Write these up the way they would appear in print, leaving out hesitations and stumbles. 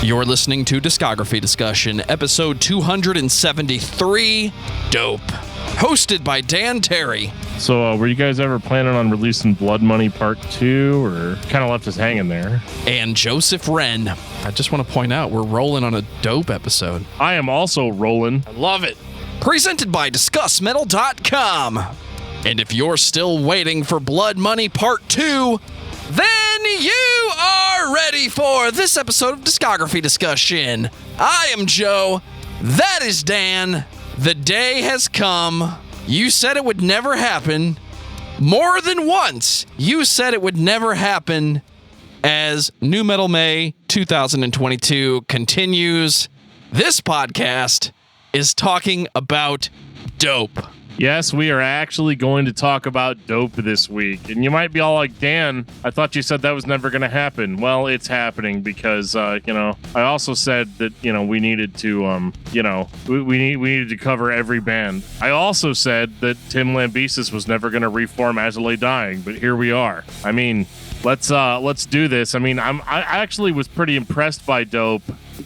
You're listening to Discography Discussion, episode 273, Dope. Hosted by Dan Terry. So, were you guys ever planning on releasing Blood Money Part 2, or kind of left us hanging there? And Joseph Wren. I just want to point out, we're rolling on a Dope episode. I am also rolling. I love it. Presented by discussmetal.com. And if you're still waiting for Blood Money Part 2, then you are ready for this episode of Discography Discussion. I am Joe. That is Dan. The day has come. You said it would never happen. More than once, you said it would never happen. As New Metal May 2022 continues, this podcast is talking about Dope. Yes, we are actually going to talk about Dope this week. And you might be all like, Dan, I thought you said that was never going to happen. Well, it's happening because, I also said that, we needed to, we needed to cover every band. I also said that Tim Lambesis was never going to reform As I Lay Dying, but here we are. I mean, let's do this. I mean, I actually was pretty impressed by Dope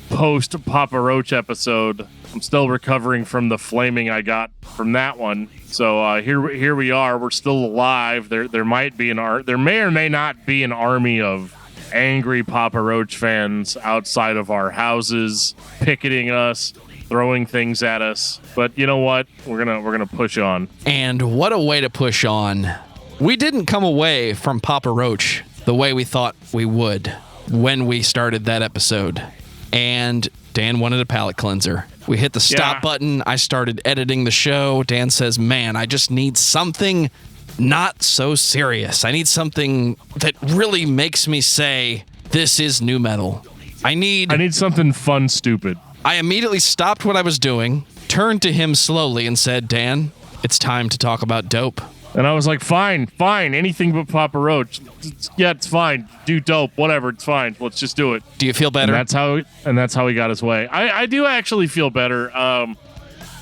post Papa Roach episode. I'm still recovering from the flaming I got from that one. So here we are. We're still alive. There may or may not be an army of angry Papa Roach fans outside of our houses, picketing us, throwing things at us. But you know what? We're gonna push on. And what a way to push on. We didn't come away from Papa Roach the way we thought we would when we started that episode. And Dan wanted a palate cleanser. We hit the stop button. I started editing the show. Dan says, man, I just need something not so serious. I need something that really makes me say, this is new metal. I need something fun, stupid. I immediately stopped what I was doing, turned to him slowly and said, Dan, it's time to talk about Dope. And I was like, fine, anything but Papa Roach. Yeah, it's fine. Do Dope, whatever, it's fine. Let's just do it. Do you feel better? And that's how he got his way. I do actually feel better.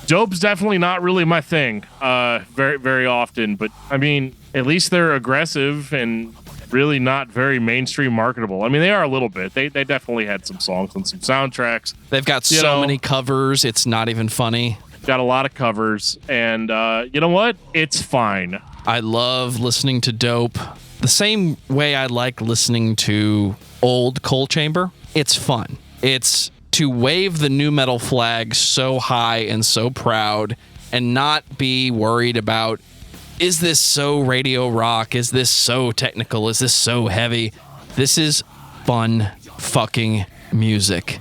Dope's definitely not really my thing, very, very often. But I mean, at least they're aggressive and really not very mainstream marketable. I mean, they are a little bit. They definitely had some songs and some soundtracks. They've got so many covers. It's not even funny. Got a lot of covers, and you know what? It's fine. I love listening to Dope the same way I like listening to old Coal Chamber. It's fun. It's to wave the new metal flag so high and so proud and not be worried about, is this so radio rock? Is this so technical? Is this so heavy? This is fun fucking music.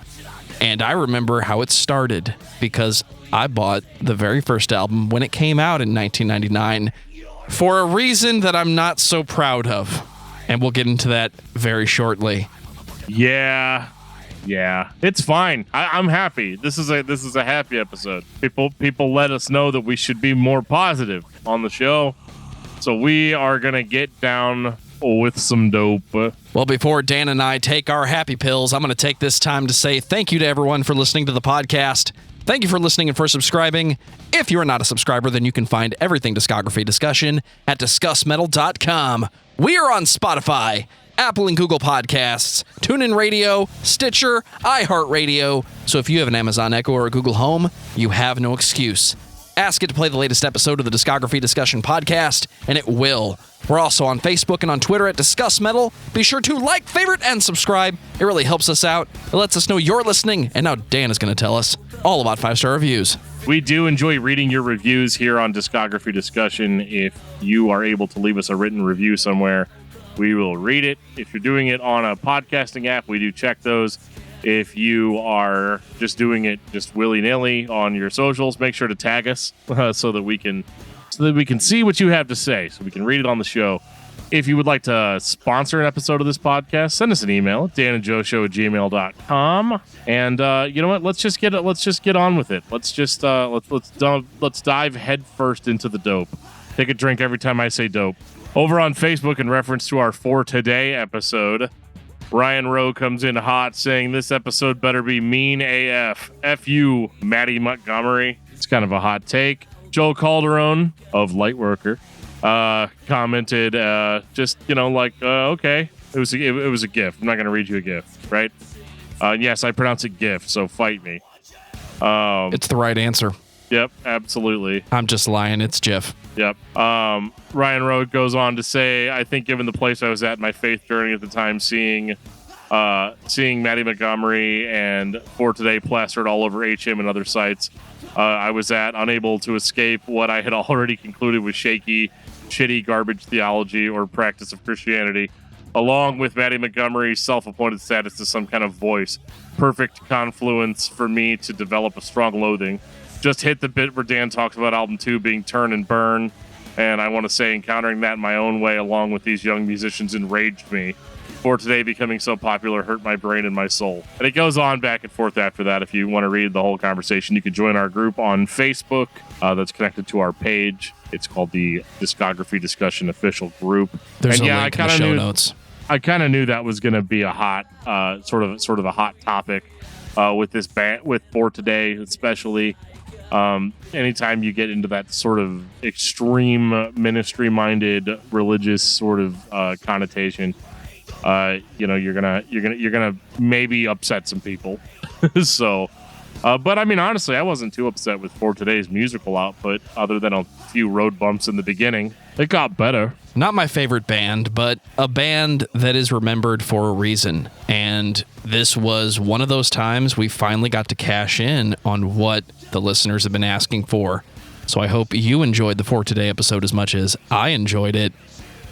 And I remember how it started because I bought the very first album when it came out in 1999 for a reason that I'm not so proud of. And we'll get into that very shortly. Yeah. It's fine. I'm happy. This is a happy episode. People let us know that we should be more positive on the show. So we are going to get down with some Dope. Well, before Dan and I take our happy pills, I'm going to take this time to say thank you to everyone for listening to the podcast. Thank you for listening and for subscribing. If you're not a subscriber, then you can find everything Discography Discussion at discussmetal.com. We are on Spotify, Apple and Google Podcasts, TuneIn Radio, Stitcher, iHeartRadio. So if you have an Amazon Echo or a Google Home, you have no excuse. Ask it to play the latest episode of the Discography Discussion podcast, and it will. We're also on Facebook and on Twitter at Discuss Metal. Be sure to like, favorite, and subscribe. It really helps us out. It lets us know you're listening, and now Dan is going to tell us all about 5-star reviews. We do enjoy reading your reviews here on Discography Discussion. If you are able to leave us a written review somewhere, we will read it. If you're doing it on a podcasting app, we do check those. If you are just doing it just willy-nilly on your socials, make sure to tag us so that we can see what you have to say, so we can read it on the show. If you would like to sponsor an episode of this podcast, send us an email at danandjoeshow@gmail.com. And you know what? Let's just get on with it. Let's dive headfirst into the Dope. Take a drink every time I say Dope. Over on Facebook, in reference to our For Today episode, Ryan Rowe comes in hot saying this episode better be mean AF. F you, Maddie Montgomery. It's kind of a hot take. Joel Calderon of Lightworker commented, okay, it was a gift. I'm not going to read you a gift, right? Yes, I pronounce it GIF, so fight me. It's the right answer. Yep, absolutely. I'm just lying. It's Jeff. Yep. Ryan Road goes on to say, I think given the place I was at in my faith journey at the time, seeing Maddie Montgomery and For Today plastered all over HM and other sites I was at, unable to escape what I had already concluded was shaky, shitty, garbage theology or practice of Christianity, along with Maddie Montgomery's self-appointed status as some kind of voice. Perfect confluence for me to develop a strong loathing. Just hit the bit where Dan talks about album 2 being turn and burn, and I want to say encountering that in my own way along with these young musicians enraged me. For Today becoming so popular hurt my brain and my soul. And it goes on back and forth after that. If you want to read the whole conversation, you can join our group on Facebook that's connected to our page. It's called the Discography Discussion Official Group. There's a link in the show notes. I kind of knew that was going to be a hot, sort of a hot topic with this band, with For Today especially. Anytime you get into that sort of extreme ministry-minded religious sort of connotation, you're gonna maybe upset some people. So, but I mean, honestly, I wasn't too upset with For Today's musical output, other than a few road bumps in the beginning. It got better. Not my favorite band, but a band that is remembered for a reason. And this was one of those times we finally got to cash in on what the listeners have been asking for. So I hope you enjoyed the For Today episode as much as I enjoyed it.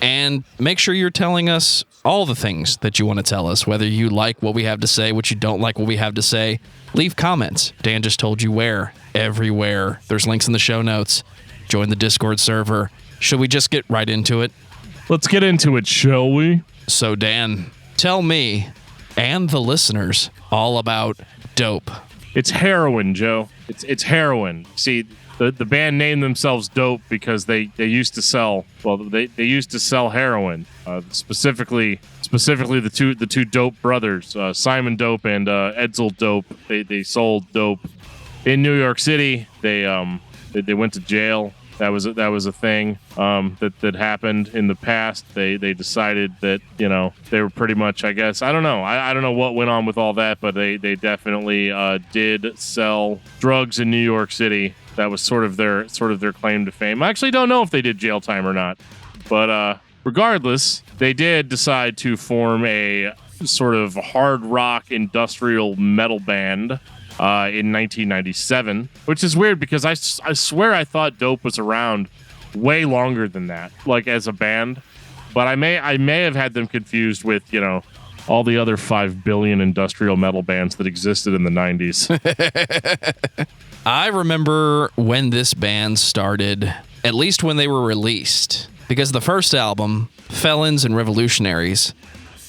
And make sure you're telling us all the things that you want to tell us, whether you like what we have to say, what you don't like what we have to say. Leave comments. Dan just told you where. Everywhere. There's links in the show notes. Join the Discord server. Should we just get right into it? Let's get into it, shall we? So, Dan, tell me and the listeners all about Dope. It's heroin, Joe. It's heroin. See, the band named themselves Dope because they used to sell, well, they used to sell heroin. Specifically the two Dope brothers, Simon Dope and Edsel Dope. They sold dope in New York City. They went to jail. That was a thing that happened in the past. They decided that, they were pretty much, I guess, I don't know. I don't know what went on with all that, but they definitely did sell drugs in New York City. That was sort of their claim to fame. I actually don't know if they did jail time or not, but regardless, they did decide to form a sort of hard rock industrial metal band in 1997, which is weird because I swear I thought Dope was around way longer than that, like as a band, but I may have had them confused with all the other 5 billion industrial metal bands that existed in the 90s. I remember when this band started, at least when they were released, because the first album, Felons and Revolutionaries,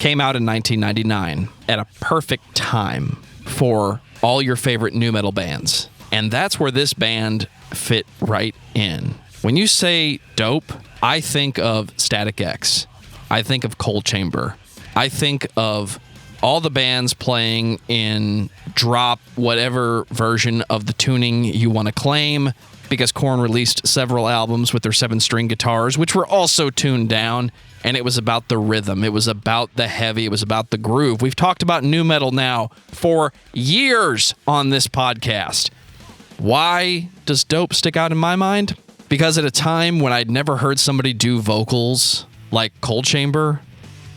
came out in 1999 at a perfect time for all your favorite nu metal bands. And that's where this band fit right in. When you say Dope, I think of Static X. I think of Cold Chamber. I think of all the bands playing in drop whatever version of the tuning you want to claim, because Korn released several albums with their 7-string guitars, which were also tuned down, and it was about the rhythm. It was about the heavy. It was about the groove. We've talked about nu metal now for years on this podcast. Why does Dope stick out in my mind? Because at a time when I'd never heard somebody do vocals like Cold Chamber,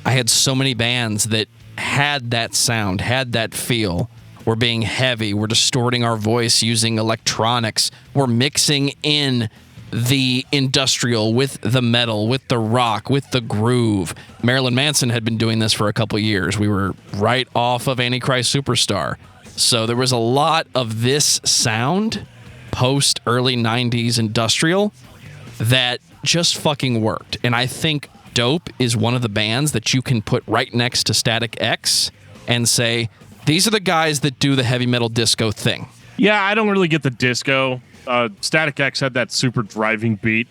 I had so many bands that had that sound, had that feel. We're being heavy. We're distorting our voice using electronics. We're mixing in the industrial with the metal, with the rock, with the groove. Marilyn Manson had been doing this for a couple years. We were right off of Antichrist Superstar. So there was a lot of this sound, post early 90s industrial, that just fucking worked. And I think Dope is one of the bands that you can put right next to Static X and say, these are the guys that do the heavy metal disco thing. Yeah, I don't really get the disco. Static X had that super driving beat,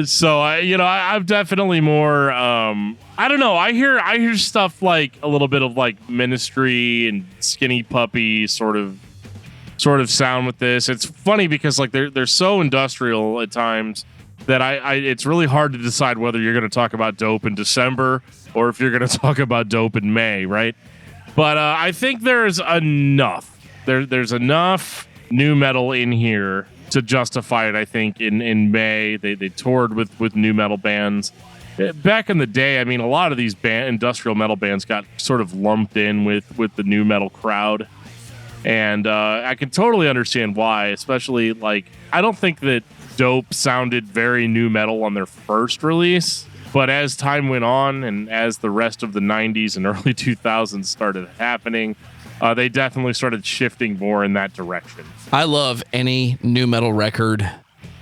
So I'm definitely more. I don't know. I hear stuff like a little bit of like Ministry and Skinny Puppy sort of sound with this. It's funny because like they're so industrial at times, that it's really hard to decide whether you're going to talk about Dope in December or if you're going to talk about Dope in May, right? But I think there's enough. There's enough nu metal in here to justify it, I think, in May. They toured with nu metal bands. Back in the day, I mean, a lot of these industrial metal bands got sort of lumped in with the nu metal crowd. And I can totally understand why, especially, like, I don't think that Dope sounded very nu metal on their first release, but as time went on and as the rest of the 90s and early 2000s started happening, they definitely started shifting more in that direction. I love any nu metal record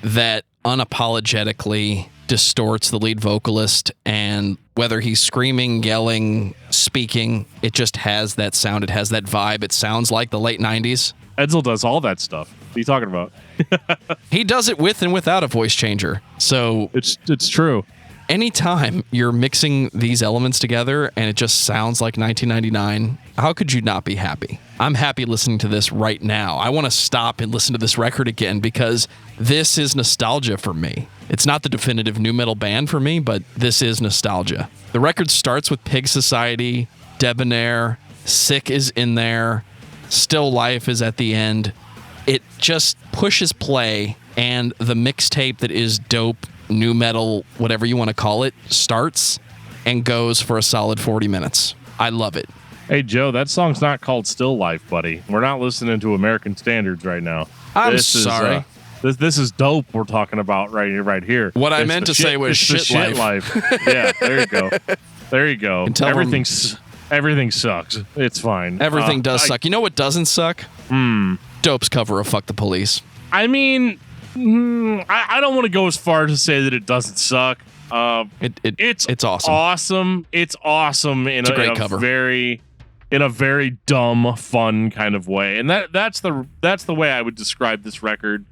that unapologetically distorts the lead vocalist, and whether he's screaming, yelling, speaking, it just has that sound. It has that vibe. It sounds like the late 90s. Edsel does all that stuff. What are you talking about? He does it with and without a voice changer. So it's true. Anytime you're mixing these elements together and it just sounds like 1999, how could you not be happy? I'm happy listening to this right now. I want to stop and listen to this record again because this is nostalgia for me. It's not the definitive nu metal band for me, but this is nostalgia. The record starts with Pig Society, Debonair, Sick is in there, Still Life is at the end. It just pushes play, and the mixtape that is Dope, nu metal, whatever you want to call it, starts and goes for a solid 40 minutes. I love it. Hey, Joe, that song's not called Still Life, buddy. We're not listening to American standards right now. I'm sorry. This is Dope we're talking about right here. What I meant to say was shit life. Yeah, there you go. There you go. Everything sucks. It's fine. Everything does suck. You know what doesn't suck? Dope's cover of Fuck the Police. I mean, I don't want to go as far to say that it doesn't suck. It's awesome. It's awesome in a great cover. In a very dumb, fun kind of way. And that's the way I would describe this record.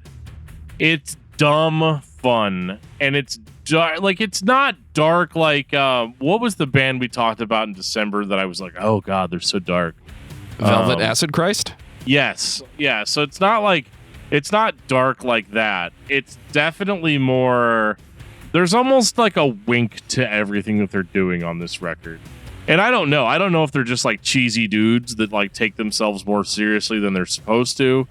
It's dumb fun, and it's like it's not dark like what was the band we talked about in December that I was like, oh god, they're so dark? Velvet Acid Christ? Yes. Yeah. So it's not dark like that. It's definitely more. There's almost like a wink to everything that they're doing on this record. And I don't know. I don't know if they're just like cheesy dudes that like take themselves more seriously than they're supposed to,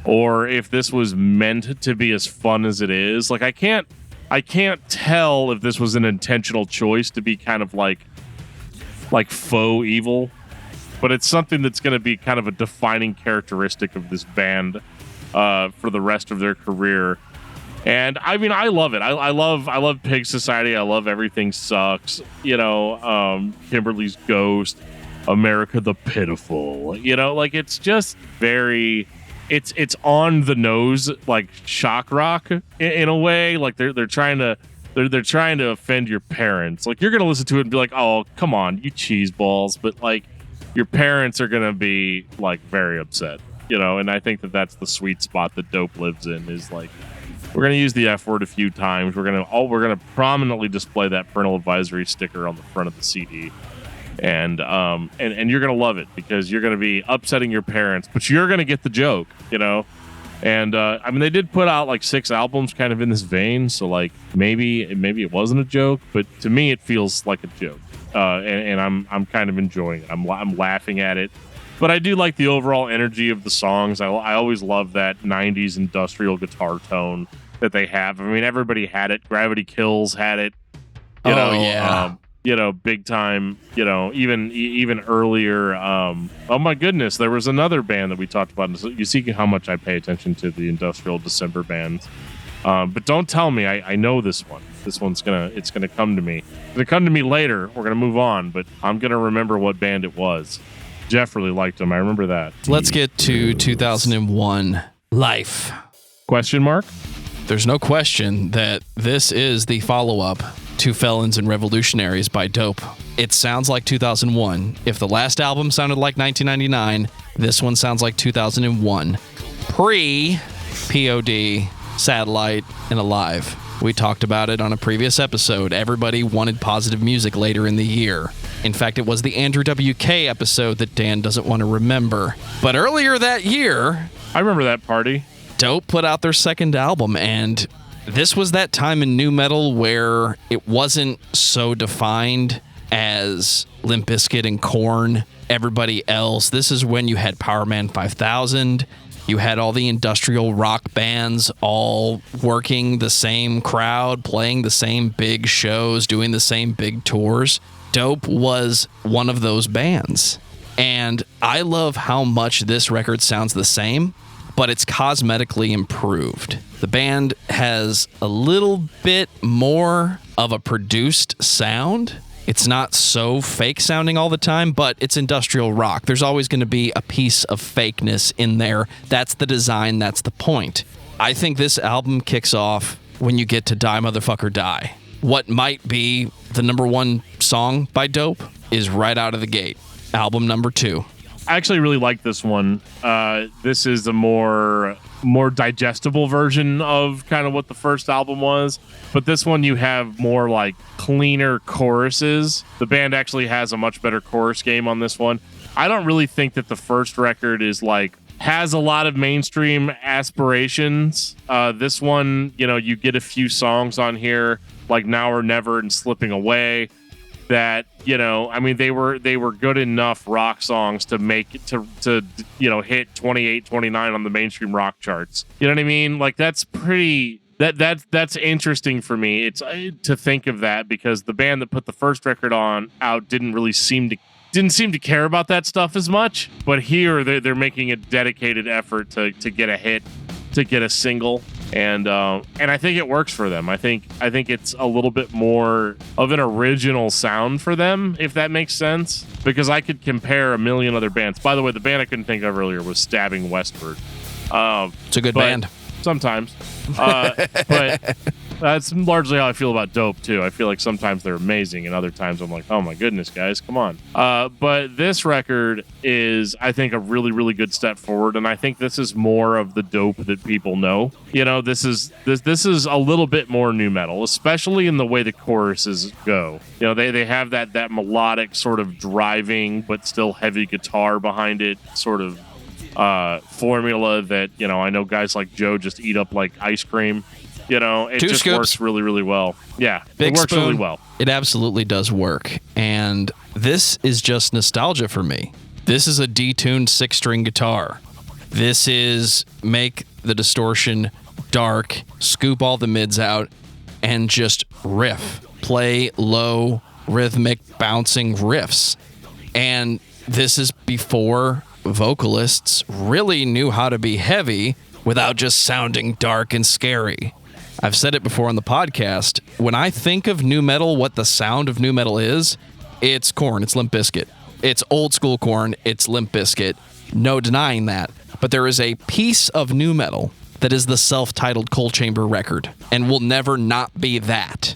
or if this was meant to be as fun as it is. Like I can't tell if this was an intentional choice to be kind of like faux evil, but it's something that's going to be kind of a defining characteristic of this band for the rest of their career. And I mean, I love it. I love Pig Society. I love Everything Sucks. You know, Kimberly's Ghost, America the Pitiful. You know, like it's just very. It's on the nose, like shock rock in a way. Like they're trying to offend your parents. Like you're gonna listen to it and be like, oh come on, you cheese balls. But like your parents are gonna be like very upset. You know, and I think that's the sweet spot that Dope lives in. Is like we're gonna use the F word a few times. We're gonna prominently display that parental advisory sticker on the front of the CD. And you're gonna love it because you're gonna be upsetting your parents, but you're gonna get the joke, you know. And I mean, they did put out like 6 albums, kind of in this vein, so like maybe it wasn't a joke, but to me it feels like a joke. And I'm kind of enjoying it. I'm laughing at it, but I do like the overall energy of the songs. I always love that 90s industrial guitar tone that they have. I mean, everybody had it. Gravity Kills had it. You know, yeah. You know, big time, you know, even earlier. Oh my goodness, there was another band that we talked about. You see how much I pay attention to the industrial December bands. But don't tell me, I know this one. This one's gonna come to me. It's gonna come to me later. We're gonna move on, but I'm gonna remember what band it was. Jeff really liked them. I remember that. Let's get to 2001 Life. Question mark? There's no question that this is the follow-up to Felons and Revolutionaries by Dope. It sounds like 2001. If the last album sounded like 1999, this one sounds like 2001. Pre-POD, Satellite, and Alive. We talked about it on a previous episode. Everybody wanted positive music later in the year. In fact, it was the Andrew WK episode that Dan doesn't want to remember. But earlier that year... I remember that party. Dope put out their second album, and this was that time in nu metal where it wasn't so defined as Limp Bizkit and Korn, everybody else. This is when you had Power Man 5000. You had all the industrial rock bands all working the same crowd, playing the same big shows, doing the same big tours. Dope was one of those bands. And I love how much this record sounds the same, but it's cosmetically improved. The band has a little bit more of a produced sound. It's not so fake sounding all the time, but it's industrial rock. There's always going to be a piece of fakeness in there. That's the design. That's the point. I think this album kicks off when you get to Die Motherfucker Die. What might be the number one song by Dope is right out of the gate. Album number 2. I actually really like this one. This is a more digestible version of kind of what the first album was. But this one, you have more like cleaner choruses. The band actually has a much better chorus game on this one. I don't really think that the first record is like has a lot of mainstream aspirations. This one, you get a few songs on here like Now or Never and Slipping Away that, they were good enough rock songs to make it to hit 28, 29 on the mainstream rock charts. You know what I mean? Like that's pretty that's interesting for me. It's to think of that because the band that put the first record out didn't seem to care about that stuff as much. But here they're making a dedicated effort to get a hit, to get a single. And I think it works for them. I think it's a little bit more of an original sound for them, if that makes sense. Because I could compare a million other bands. By the way, the band I couldn't think of earlier was Stabbing Westward. It's a good band. Sometimes. But that's largely how I feel about Dope, too. I feel like sometimes they're amazing, and other times I'm like, oh my goodness, guys, come on. But this record is, I think, a really, really good step forward, and I think this is more of the Dope that people know. This is a little bit more nu metal, especially in the way the choruses go. They have that melodic sort of driving, but still heavy guitar behind it, sort of formula that I know guys like Joe just eat up like ice cream. It Two just scoops. works really, really well. Yeah, Big it works spoon. really well. It absolutely does work. And this is just nostalgia for me. This is a detuned 6-string guitar. This is make the distortion dark, scoop all the mids out, and just riff. Play low, rhythmic, bouncing riffs. And this is before vocalists really knew how to be heavy without just sounding dark and scary. I've said it before on the podcast. When I think of nu metal, what the sound of nu metal is, it's Korn, it's Limp Bizkit. It's old school Korn, it's Limp Bizkit. No denying that. But there is a piece of nu metal that is the self-titled Coal Chamber record and will never not be that.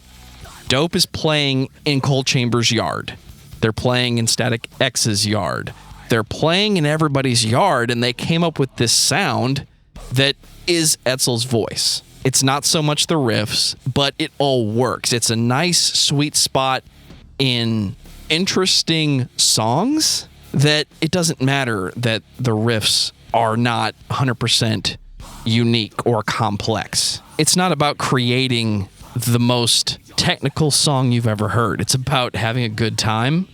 Dope is playing in Coal Chamber's yard. They're playing in Static X's yard. They're playing in everybody's yard, and they came up with this sound that is Etzel's voice. It's not so much the riffs, but it all works. It's a nice, sweet spot in interesting songs that it doesn't matter that the riffs are not 100% unique or complex. It's not about creating the most technical song you've ever heard. It's about having a good time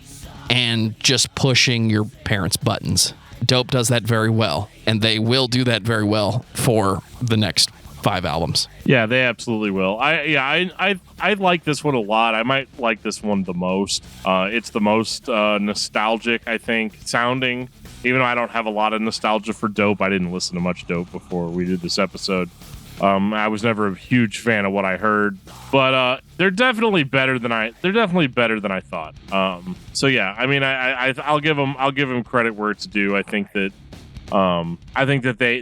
and just pushing your parents' buttons. Dope does that very well, and they will do that very well for the next 5 albums. Yeah, they absolutely will. I like this one a lot. I might like this one the most. It's the most nostalgic, I think, sounding. Even though I don't have a lot of nostalgia for Dope, I didn't listen to much Dope before we did this episode. I was never a huge fan of what I heard, but they're definitely better than I thought. So yeah, I mean, I'll give them credit where it's due. I think that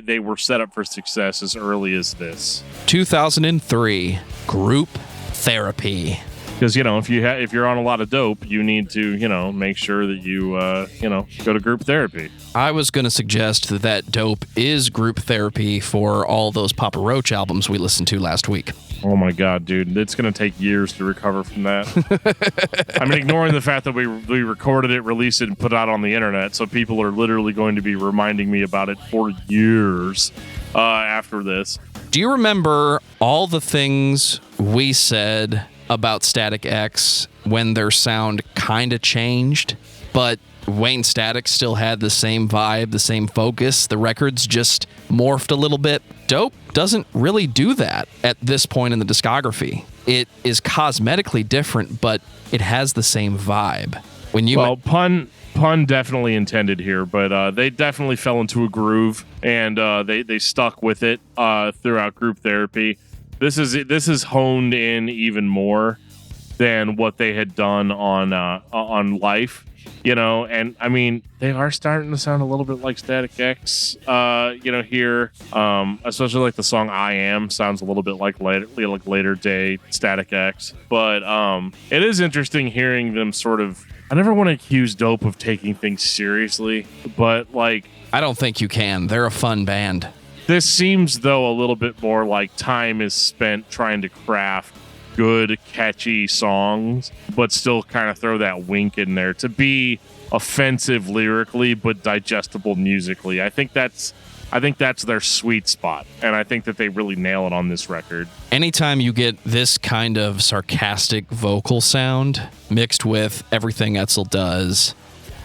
they were set up for success as early as this. 2003, Group Therapy. Because if you're on a lot of Dope, you need to make sure that you go to group therapy. I was going to suggest that Dope is group therapy for all those Papa Roach albums we listened to last week. Oh my God, dude. It's going to take years to recover from that. I mean, ignoring the fact that we recorded it, released it, and put it out on the internet, so people are literally going to be reminding me about it for years after this. Do you remember all the things we said about Static X when their sound kind of changed, but Wayne Static still had the same vibe, the same focus? The records just morphed a little bit. Dope doesn't really do that at this point in the discography. It is cosmetically different, but it has the same vibe. Pun definitely intended here, but they definitely fell into a groove, and they stuck with it throughout group therapy. This is honed in even more than what they had done on Life, and I mean, they are starting to sound a little bit like Static X, here, especially like the song "I Am" sounds a little bit like later day Static X, but it is interesting hearing them sort of. I never want to accuse Dope of taking things seriously, but like, I don't think you can. They're a fun band. This seems, though, a little bit more like time is spent trying to craft good, catchy songs, but still kind of throw that wink in there to be offensive lyrically, but digestible musically. I think that's their sweet spot, and I think that they really nail it on this record. Anytime you get this kind of sarcastic vocal sound mixed with everything Etzel does,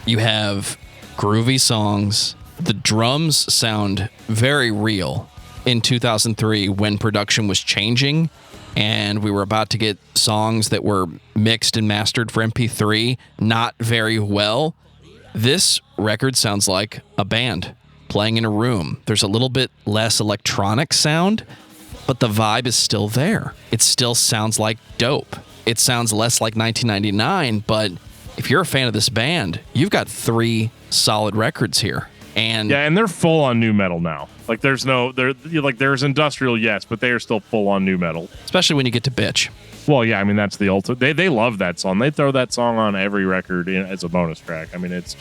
you have groovy songs. The drums sound very real. In 2003, when production was changing and we were about to get songs that were mixed and mastered for MP3 not very well, this record sounds like a band playing in a room. There's a little bit less electronic sound, but the vibe is still there. It still sounds like Dope. It sounds less like 1999, but if you're a fan of this band, you've got 3 solid records here. And they're full on nu metal now. Like there's industrial, yes, but they are still full on nu metal. Especially when you get to Bitch. Well, yeah, I mean that's the ultimate. They love that song. They throw that song on every record as a bonus track. I mean it's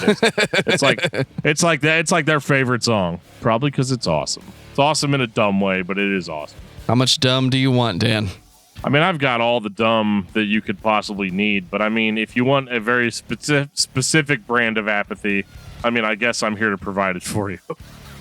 like their favorite song. Probably because it's awesome. It's awesome in a dumb way, but it is awesome. How much dumb do you want, Dan? I mean, I've got all the dumb that you could possibly need, but I mean, if you want a very specific brand of apathy, I mean, I guess I'm here to provide it for you.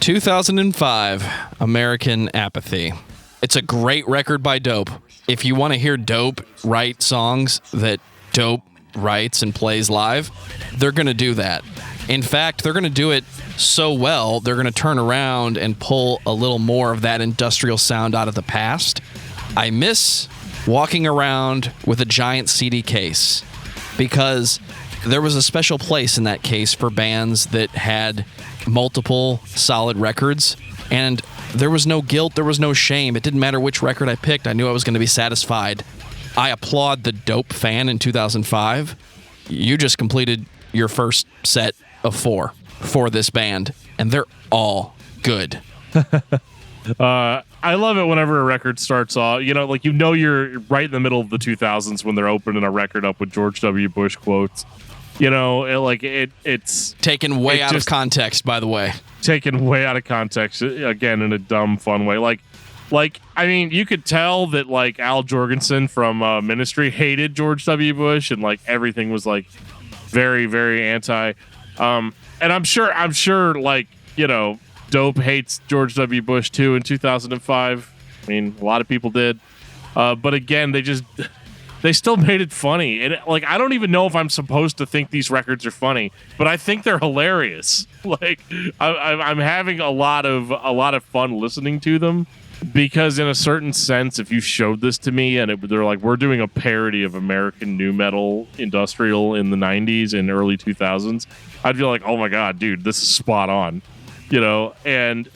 2005, American Apathy. It's a great record by Dope. If you want to hear Dope write songs that Dope writes and plays live, they're going to do that. In fact, they're going to do it so well, they're going to turn around and pull a little more of that industrial sound out of the past. I miss walking around with a giant CD case because there was a special place in that case for bands that had multiple solid records, and there was no guilt, there was no shame. It didn't matter which record I picked. I knew I was going to be satisfied. I applaud the Dope fan in 2005. You just completed your first set of 4 for this band, and they're all good. I love it whenever a record starts off, you're right in the middle of the 2000s when they're opening a record up with George W. Bush quotes. It's taken way out of context, by the way. Taken way out of context, again, in a dumb, fun way. I mean, you could tell that, like, Al Jorgensen from Ministry hated George W. Bush, and, like, everything was, like, very, very anti. And I'm sure, like, Dope hates George W. Bush, too, in 2005. I mean, a lot of people did. But, again, they still made it funny. And like, I don't even know if I'm supposed to think these records are funny, but I think they're hilarious. Like, I'm having a lot of fun listening to them because, in a certain sense, if you showed this to me and they're like, we're doing a parody of American nu metal industrial in the 90s and early 2000s, I'd be like, oh my God, dude, this is spot on, and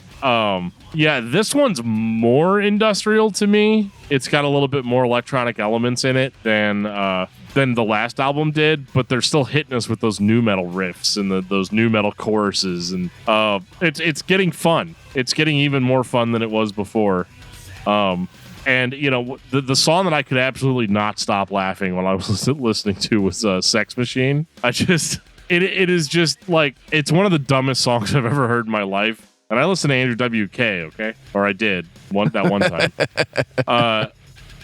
this one's more industrial to me. It's got a little bit more electronic elements in it than the last album did, but they're still hitting us with those nu metal riffs and those nu metal choruses, and it's getting fun. It's getting even more fun than it was before. And the song that I could absolutely not stop laughing when I was listening to was "Sex Machine." It is just like, it's one of the dumbest songs I've ever heard in my life. And I listened to Andrew WK, okay? Or I did that one time.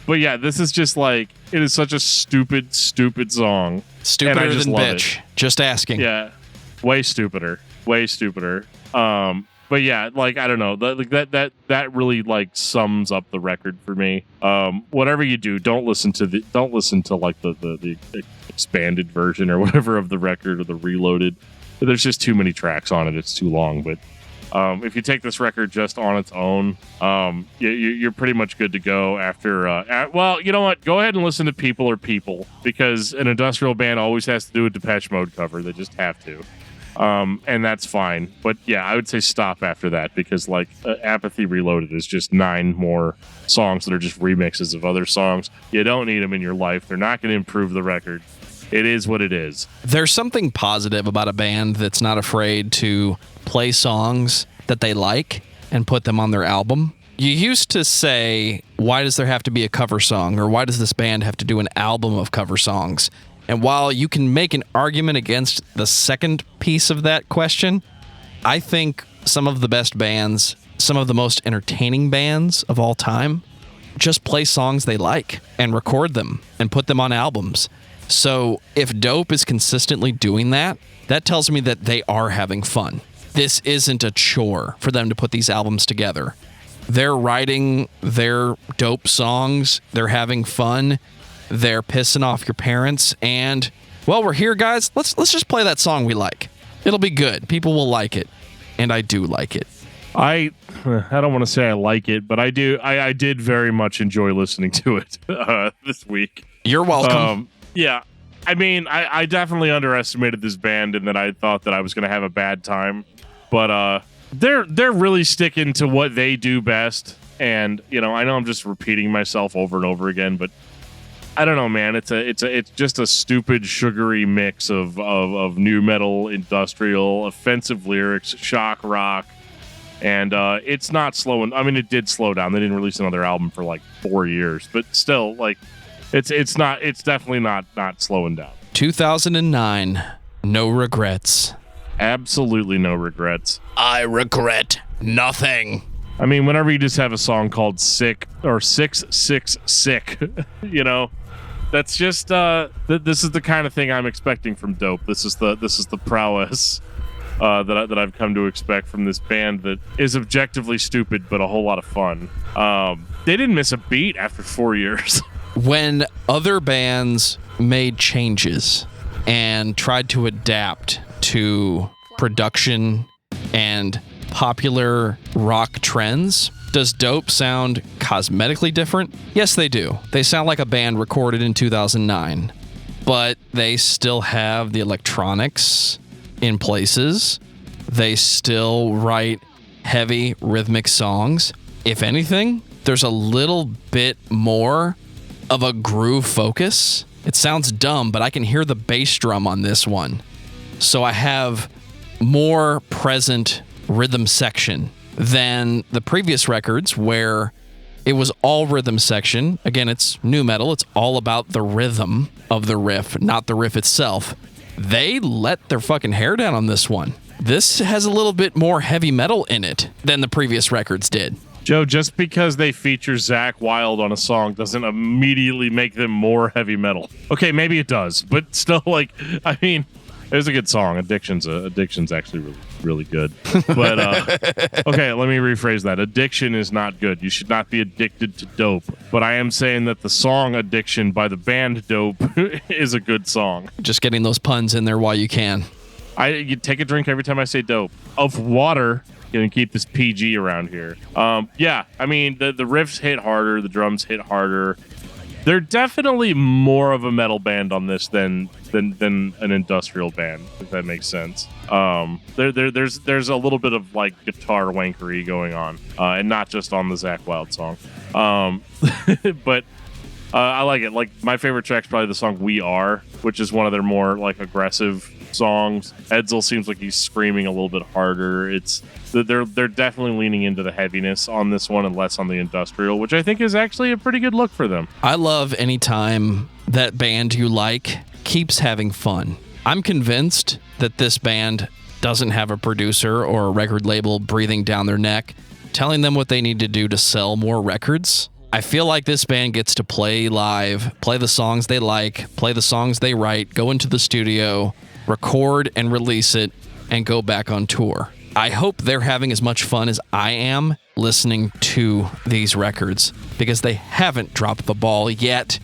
But yeah, this is just like, it is such a stupid song. Stupider than Bitch. Just asking. Yeah, way stupider. But yeah, like I don't know, that really like sums up the record for me. Whatever you do, don't listen to like the expanded version or whatever of the record or the reloaded. There's just too many tracks on it. It's too long. But if you take this record just on its own, you're pretty much good to go after. Well, you know what? Go ahead and listen to People Are People, because an industrial band always has to do a Depeche Mode cover. They just have to. And that's fine. But yeah, I would say stop after that, because like Apathy Reloaded is just 9 more songs that are just remixes of other songs. You don't need them in your life. They're not going to improve the record. It is what it is. There's something positive about a band that's not afraid to play songs that they like and put them on their album. You used to say, why does there have to be a cover song? Or why does this band have to do an album of cover songs? And while you can make an argument against the second piece of that question, I think some of the best bands, some of the most entertaining bands of all time, just play songs they like and record them and put them on albums. So if Dope is consistently doing that, that tells me that they are having fun. This isn't a chore for them to put these albums together. They're writing their dope songs, they're having fun, they're pissing off your parents, and, well, we're here, guys. Let's just play that song we like. It'll be good. People will like it, and I do like it. I don't want to say I like it, but I do. I did very much enjoy listening to it this week. You're welcome. Yeah, I mean, I definitely underestimated this band, and that I thought that I was going to have a bad time, but they're really sticking to what they do best. And I know I'm just repeating myself over and over again, but I don't know, man. It's just a stupid, sugary mix of new metal, industrial, offensive lyrics, shock rock, and it's not slowing. I mean, it did slow down. They didn't release another album for like 4 years, but still, like, it's definitely not slowing down. 2009, No Regrets. Absolutely no regrets. I regret nothing. I mean, whenever you just have a song called Sick or 666 Sick, that's just this is the kind of thing I'm expecting from Dope. This is the prowess that I've come to expect from this band that is objectively stupid but a whole lot of fun. They didn't miss a beat after 4 years. When other bands made changes and tried to adapt to production and popular rock trends, does Dope sound cosmetically different? Yes, they do. They sound like a band recorded in 2009, but they still have the electronics in places. They still write heavy rhythmic songs. If anything, there's a little bit more of a groove focus. It sounds dumb, but I can hear the bass drum on this one. So I have more present rhythm section than the previous records, where it was all rhythm section. Again, it's new metal. It's all about the rhythm of the riff, not the riff itself. They let their fucking hair down on this one. This has a little bit more heavy metal in it than the previous records did. Joe, just because they feature Zakk Wylde on a song doesn't immediately make them more heavy metal. Okay, maybe it does, but still, like, I mean, it was a good song. Addiction's actually really, really good. But okay, let me rephrase that. Addiction is not good. You should not be addicted to dope. But I am saying that the song "Addiction" by the band Dope is a good song. Just getting those puns in there while you can. You take a drink every time I say dope. Of water. Going to keep this PG around here. Yeah, I mean, the riffs hit harder, the drums hit harder. They're definitely more of a metal band on this than an industrial band, if that makes sense. There's a little bit of like guitar wankery going on, and not just on the Zakk Wylde song. But I like it. Like, my favorite track's probably the song "We Are," which is one of their more like aggressive songs. Edsel seems like he's screaming a little bit harder. They're definitely leaning into the heaviness on this one and less on the industrial, which I think is actually a pretty good look for them. I love any time that band you like keeps having fun. I'm convinced that this band doesn't have a producer or a record label breathing down their neck, telling them what they need to do to sell more records. I feel like this band gets to play live, play the songs they like, play the songs they write, go into the studio, record and release it, and go back on tour. I hope they're having as much fun as I am listening to these records, because they haven't dropped the ball yet.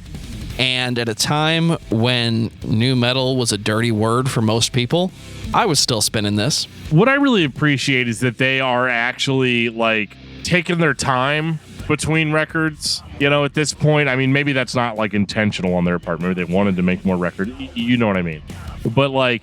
And at a time when nu metal was a dirty word for most people, I was still spinning this. What I really appreciate is that they are actually like taking their time between records. You know, at this point, I mean, maybe that's not like intentional on their part. Maybe they wanted to make more records. You know what I mean? But like,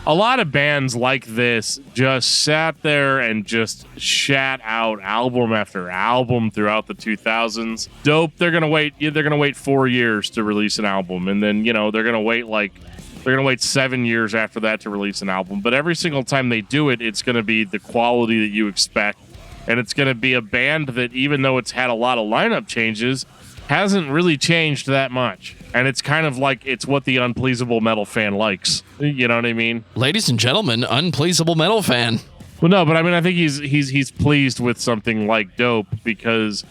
a lot of bands like this just sat there and just shat out album after album throughout the 2000s. Dope, they're gonna wait 4 years to release an album, and then they're gonna wait 7 years after that to release an album. But every single time they do it, it's gonna be the quality that you expect, and it's gonna be a band that, even though it's had a lot of lineup changes, hasn't really changed that much. And it's kind of like it's what the unpleasable metal fan likes. You know what I mean? Ladies and gentlemen, unpleasable metal fan. Well, no, but I mean, I think he's pleased with something like Dope because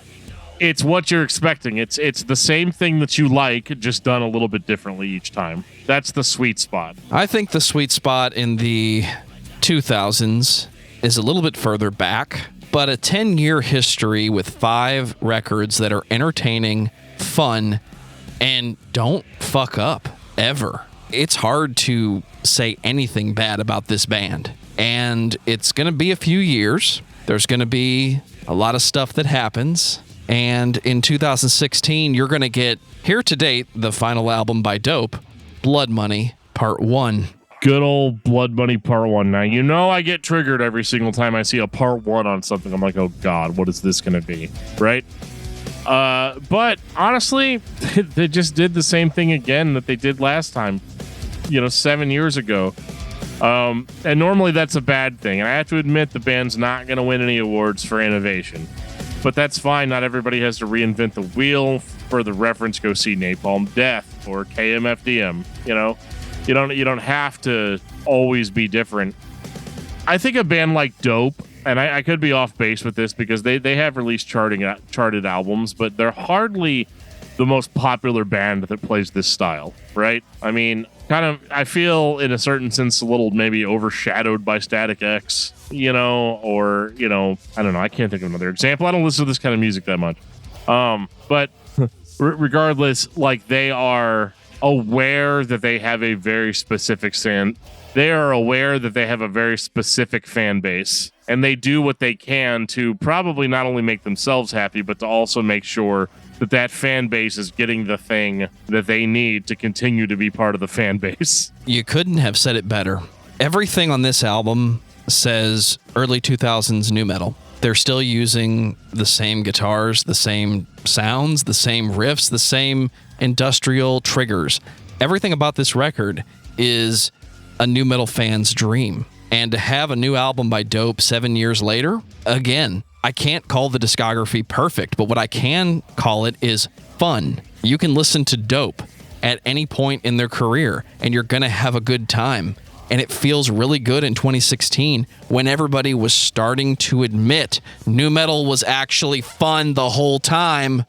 it's what you're expecting. It's the same thing that you like, just done a little bit differently each time. That's the sweet spot. I think the sweet spot in the 2000s is a little bit further back, but a 10-year history with 5 records that are entertaining, fun, and don't fuck up, ever. It's hard to say anything bad about this band. And it's going to be a few years. There's going to be a lot of stuff that happens. And in 2016, you're going to get, here to date, the final album by Dope, Blood Money, Part 1. Good old Blood Money Part 1. Now, I get triggered every single time I see a Part 1 on something. I'm like, oh God, what is this going to be? Right? But honestly, they just did the same thing again that they did last time, 7 years ago. And normally that's a bad thing. And I have to admit the band's not going to win any awards for innovation, but that's fine. Not everybody has to reinvent the wheel. For the reference, go see Napalm Death or KMFDM. You don't have to always be different. I think a band like Dope, and I could be off base with this because they have released charted albums, but they're hardly the most popular band that plays this style, right? I mean, I feel in a certain sense a little maybe overshadowed by Static X, or, I don't know. I can't think of another example. I don't listen to this kind of music that much. But regardless, like, they are aware that they have a very specific they are aware that they have a very specific fan base, and they do what they can to probably not only make themselves happy, but to also make sure that fan base is getting the thing that they need to continue to be part of the fan base. You couldn't have said it better. Everything on this album says early 2000s nu metal. They're still using the same guitars, the same sounds, the same riffs, the same industrial triggers. Everything about this record is a nu metal fan's dream. And to have a new album by Dope 7 years later, again, I can't call the discography perfect, but what I can call it is fun. You can listen to Dope at any point in their career, and you're going to have a good time. And it feels really good in 2016 when everybody was starting to admit nu metal was actually fun the whole time.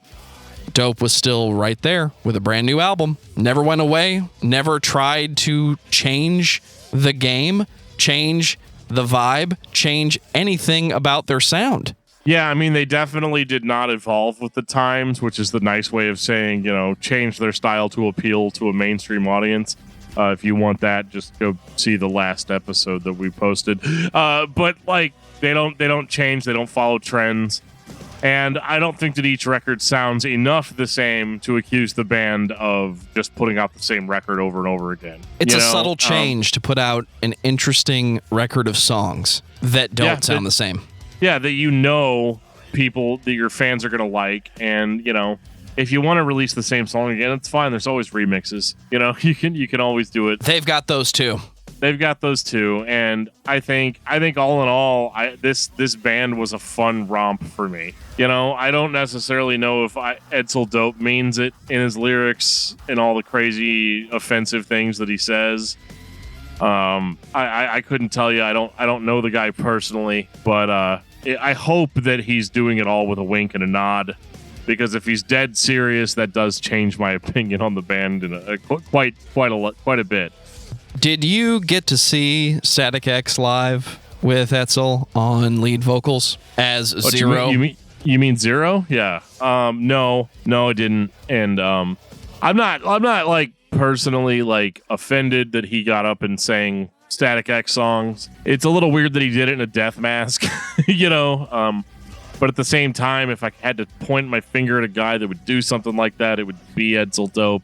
Dope was still right there with a brand new album. Never went away, never tried to change the game, change the vibe, change anything about their sound. Yeah, I mean, they definitely did not evolve with the times, which is the nice way of saying, change their style to appeal to a mainstream audience. If you want that, just go see the last episode that we posted. But like, they don't change, they don't follow trends. And I don't think that each record sounds enough the same to accuse the band of just putting out the same record over and over again. It's a subtle change to put out an interesting record of songs that don't sound the same. Yeah, that people that your fans are going to like. And, if you want to release the same song again, it's fine. There's always remixes. You can always do it. They've got those too. And I think all in all, this band was a fun romp for me. I don't necessarily know if Edsel Dope means it in his lyrics and all the crazy offensive things that he says. I couldn't tell you. I don't know the guy personally, but I hope that he's doing it all with a wink and a nod. Because if he's dead serious, that does change my opinion on the band in quite a bit. Did you get to see Static X live? with Etzel on lead vocals as Zero. You mean Zero? Yeah. No, I didn't. And I'm not like personally like offended that he got up and sang Static X songs. It's a little weird that he did it in a death mask, you know. But at the same time, if I had to point my finger at a guy that would do something like that, it would be Etzel Dope.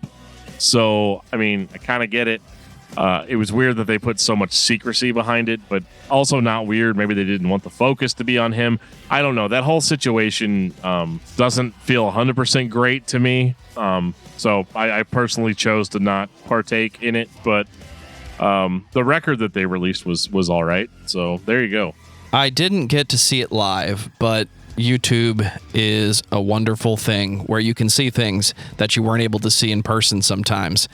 So, I mean, I kind of get it. It was weird that they put so much secrecy behind it, but also not weird. Maybe they didn't want the focus to be on him. I don't know. That whole situation doesn't feel 100% great to me. So I personally chose to not partake in it, but the record that they released was all right. So there you go. I didn't get to see it live, but YouTube is a wonderful thing where you can see things that you weren't able to see in person sometimes.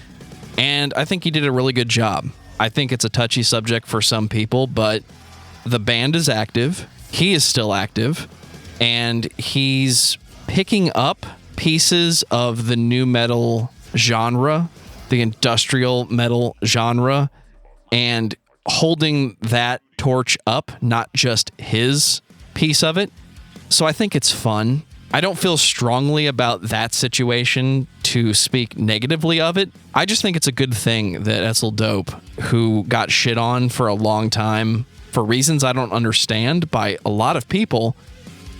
And I think he did a really good job. I think it's a touchy subject for some people, but the band is active. He is still active. And he's picking up pieces of the nu metal genre, the industrial metal genre, and holding that torch up, not just his piece of it. So I think it's fun. I don't feel strongly about that situation to speak negatively of it. I just think it's a good thing that Etzel Dope, who got shit on for a long time for reasons I don't understand by a lot of people,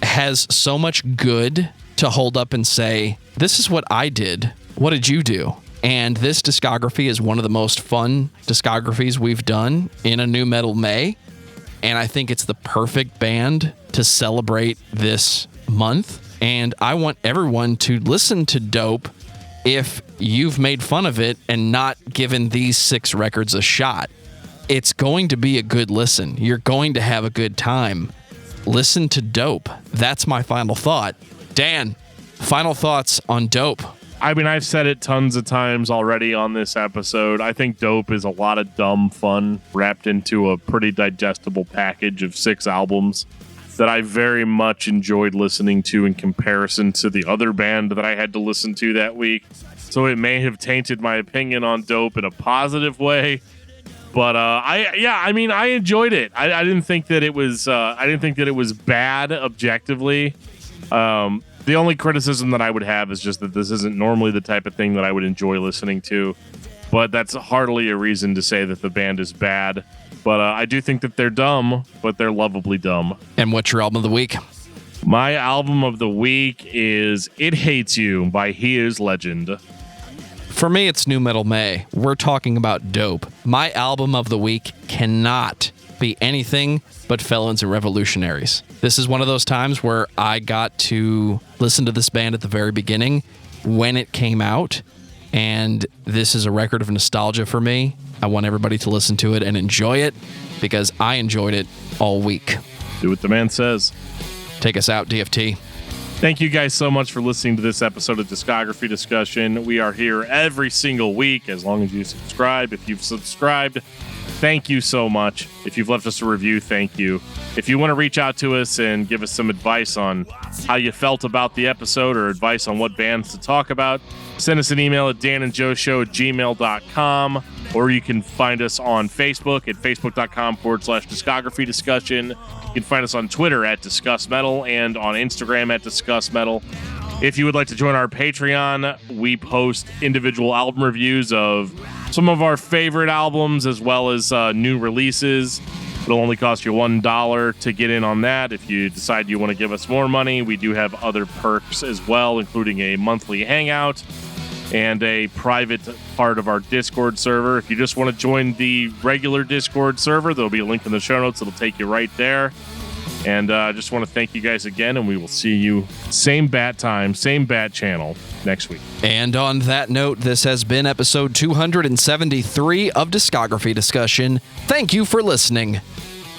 has so much good to hold up and say, this is what I did. What did you do? And this discography is one of the most fun discographies we've done in a Nu Metal May. And I think it's the perfect band to celebrate this month. And I want everyone to listen to Dope if you've made fun of it and not given these 6 records a shot. It's going to be a good listen. You're going to have a good time. Listen to Dope. That's my final thought. Dan, final thoughts on Dope. I mean, I've said it tons of times already on this episode. I think Dope is a lot of dumb fun wrapped into a pretty digestible package of 6 albums that I very much enjoyed listening to in comparison to the other band that I had to listen to that week. So it may have tainted my opinion on Dope in a positive way. But I enjoyed it. I didn't think that it was bad objectively. The only criticism that I would have is just that this isn't normally the type of thing that I would enjoy listening to. But that's hardly a reason to say that the band is bad. But I do think that they're dumb, but they're lovably dumb. And what's your album of the week? My album of the week is It Hates You by He Is Legend. For me, it's Nu Metal May. We're talking about Dope. My album of the week cannot be anything but Felons and Revolutionaries. This is one of those times where I got to listen to this band at the very beginning when it came out, and this is a record of nostalgia for me. I want everybody to listen to it and enjoy it because I enjoyed it all week. Do what the man says. Take us out, DFT. Thank you guys so much for listening to this episode of Discography Discussion. We are here every single week as long as you subscribe. If you've subscribed, thank you so much. If you've left us a review, thank you. If you want to reach out to us and give us some advice on how you felt about the episode or advice on what bands to talk about, send us an email at danandjoeshow@gmail.com, or you can find us on Facebook at facebook.com/discography discussion. You can find us on Twitter at discussmetal and on Instagram at discussmetal. If you would like to join our Patreon, we post individual album reviews of some of our favorite albums as well as new releases. It'll only cost you $1 to get in on that. If you decide you want to give us more money, we do have other perks as well, including a monthly hangout and a private part of our Discord server. If you just want to join the regular Discord server, there'll be a link in the show notes. It'll take you right there. And I just want to thank you guys again, and we will see you same bat time, same bat channel next week. And on that note, this has been episode 273 of Discography Discussion. Thank you for listening.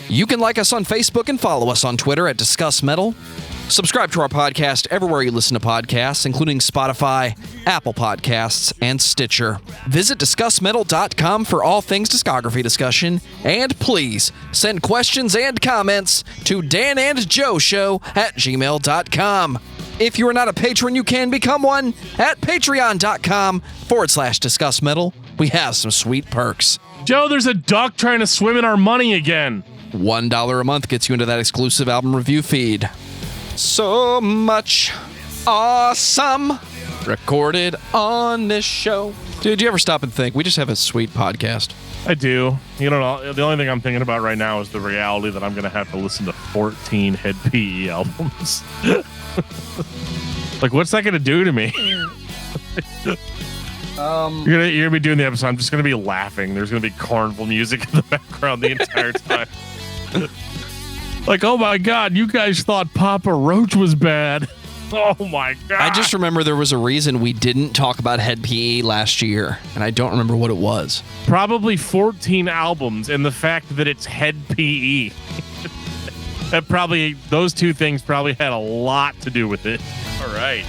You can like us on Facebook and follow us on Twitter at discussmetal. Subscribe to our podcast everywhere you listen to podcasts, including Spotify, Apple Podcasts, and Stitcher. Visit discussmetal.com for all things discography discussion, and please send questions and comments to danandjoeshow@gmail.com. If you are not a patron, you can become one at patreon.com/discussmetal. We have some sweet perks. Joe, there's a duck trying to swim in our money again. $1 a month gets you into that exclusive album review feed. So much awesome recorded on this show. Dude, you ever stop and think, we just have a sweet podcast? I do. You know, the only thing I'm thinking about right now is the reality that I'm going to have to listen to 14 Head PE albums. Like, what's that going to do to me? You're gonna be doing the episode. I'm just going to be laughing. There's going to be carnival music in the background the entire time. Like, oh my God, you guys thought Papa Roach was bad. Oh my God. I just remember there was a reason we didn't talk about Head PE last year, and I don't remember what it was. Probably 14 albums and the fact that it's Head PE. Those two things probably had a lot to do with it. All right.